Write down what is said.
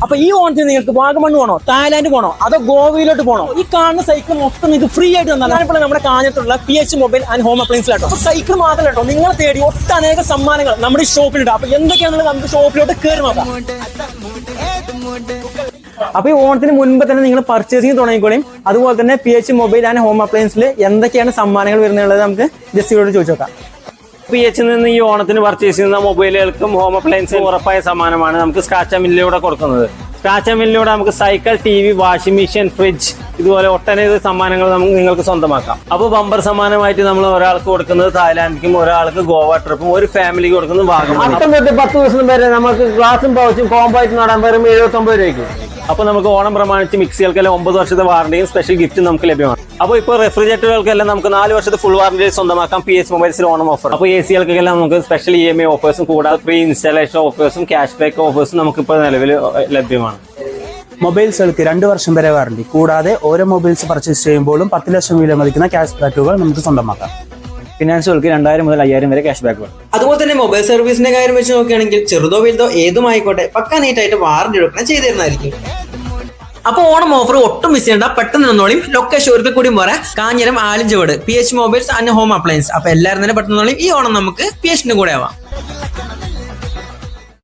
അപ്പൊ ഈ ഓണത്തിന് നിങ്ങൾക്ക് വാഗമൺ പോകണോ, തായ്ലാന്റ് പോകണോ, അതോ ഗോവയിലോട്ട് പോകണോ? ഈ കാണുന്ന സൈക്കിൾ മൊത്തം നിങ്ങൾക്ക് ഫ്രീ ആയിട്ട് തന്നാൽ ഞാനിപ്പോൾ നമ്മുടെ കാഞ്ഞിട്ടുള്ള PH മൊബൈൽ ആൻഡ് ഹോം അപ്ലയൻസിലാട്ടോ. അപ്പൊ സൈക്കിൾ മാത്രമല്ല കേട്ടോ, നിങ്ങളെ തേടി ഒട്ടനേക സമ്മാനങ്ങൾ നമ്മുടെ ഈ ഷോപ്പിലുണ്ട്. അപ്പൊ എന്തൊക്കെയാണെന്നുള്ളത് നമുക്ക് ഷോപ്പിലോട്ട് കയറി നോക്കാം. അപ്പൊ ഈ ഓണത്തിന് മുൻപ് തന്നെ നിങ്ങൾ പർച്ചേസിങ് തുടങ്ങിക്കോളും. അതുപോലെ തന്നെ PH മൊബൈൽ ആൻഡ് ഹോം അപ്ലയൻസിൽ എന്തൊക്കെയാണ് സമ്മാനങ്ങൾ വരുന്നുള്ളത് നമുക്ക് ജസ്റ്റിയോട് ചോദിച്ചു നോക്കാം. PH നിന്ന് ഈ ഓണത്തിന് പർച്ചേസ് ചെയ്യുന്ന മൊബൈലുകൾക്കും ഹോം അപ്ലയൻസും ഉറപ്പായ സമ്മാനമാണ് നമുക്ക് സ്ക്രാച്ച് മില്ലിലൂടെ കൊടുക്കുന്നത്. സ്ക്രാച്ച് മില്ലിലൂടെ നമുക്ക് cycle, TV, washing machine, fridge ഇതുപോലെ ഒട്ടനവധി സമ്മാനങ്ങൾ നമുക്ക് നിങ്ങൾക്ക് സ്വന്തമാക്കാം. അപ്പോൾ ബമ്പർ സമ്മാനമായിട്ട് നമ്മൾ ഒരാൾക്ക് കൊടുക്കുന്നത് തായ്ലാൻഡിലേക്കും, ഒരാൾക്ക് ഗോവ ട്രിപ്പും, ഒരു ഫാമിലിക്ക് കൊടുക്കുന്നത് വാഗമൺ. 10 ദിവസം വരെ നമുക്ക് ഗ്ലാസും പൗച്ചും കോംബോ ആയിട്ട് നടാൻ വരും 79 രൂപയ്ക്ക്. അപ്പൊ നമുക്ക് ഓണം പ്രമാണിച്ച് മിക്സികൾക്കെല്ലാം 9 വർഷത്തെ വാറണ്ടിയും സ്പെഷ്യൽ ഗിഫ്റ്റും നമുക്ക് ലഭ്യമാണ്. അപ്പോൾ ഇപ്പോൾ റെഫ്രിജറേറ്ററുകൾക്കെല്ലാം നമുക്ക് 4 വർഷത്തെ ഫുൾ വാറണ്ടി സ്വന്തമാക്കാം PH മൊബൈൽസിൽ ഓണം ഓഫർ. അപ്പോൾ AC-കൾക്കെല്ലാം നമുക്ക് സ്പെഷ്യൽ EMI ഓഫേഴ്സും കൂടാതെ ഫ്രീ ഇൻസ്റ്റാളേഷൻ ഓഫേഴ്സും ക്യാഷ് ബാക്ക് ഓഫേഴ്സും നമുക്കിപ്പോൾ നിലവിൽ ലഭ്യമാണ്. മൊബൈൽസുകൾക്ക് 2 വർഷം വരെ വാറണ്ടി, കൂടാതെ ഓരോ മൊബൈൽസ് പർച്ചേസ് ചെയ്യുമ്പോഴും 10 ലക്ഷം വില മതിക്കുന്ന ക്യാഷ് ബാക്കുകൾ നമുക്ക് സ്വന്തമാക്കാം. ഫിനാൻസുകൾക്ക് 2000 മുതൽ 5000 വരെ ക്യാഷ് ബാക്ക്. അതുപോലെ തന്നെ മൊബൈൽ സർവീസിന്റെ കാര്യം വെച്ച് നോക്കുകയാണെങ്കിൽ ചെറുതോ വലുതോ ഏതുമായിക്കോട്ടെ പക്ക നീറ്റായിട്ട് വാറണ്ടി എടുക്കണം ചെയ്തു തരുന്നതായിരിക്കും. അപ്പൊ ഓണം ഓഫർ ഒട്ടും മിസ് ചെയ്യണ്ട, പെട്ടെന്ന് നിന്നോളിയും. ലൊക്കേഷൻ ഒരിക്കൽ കൂടി പറയാം, Kanjiram Alinchode PH mobiles and home appliance. അപ്പൊ എല്ലാവരും തന്നെ പെട്ടെന്ന് ഈ ഓണം നമുക്ക് PH കൂടെ ആവാം.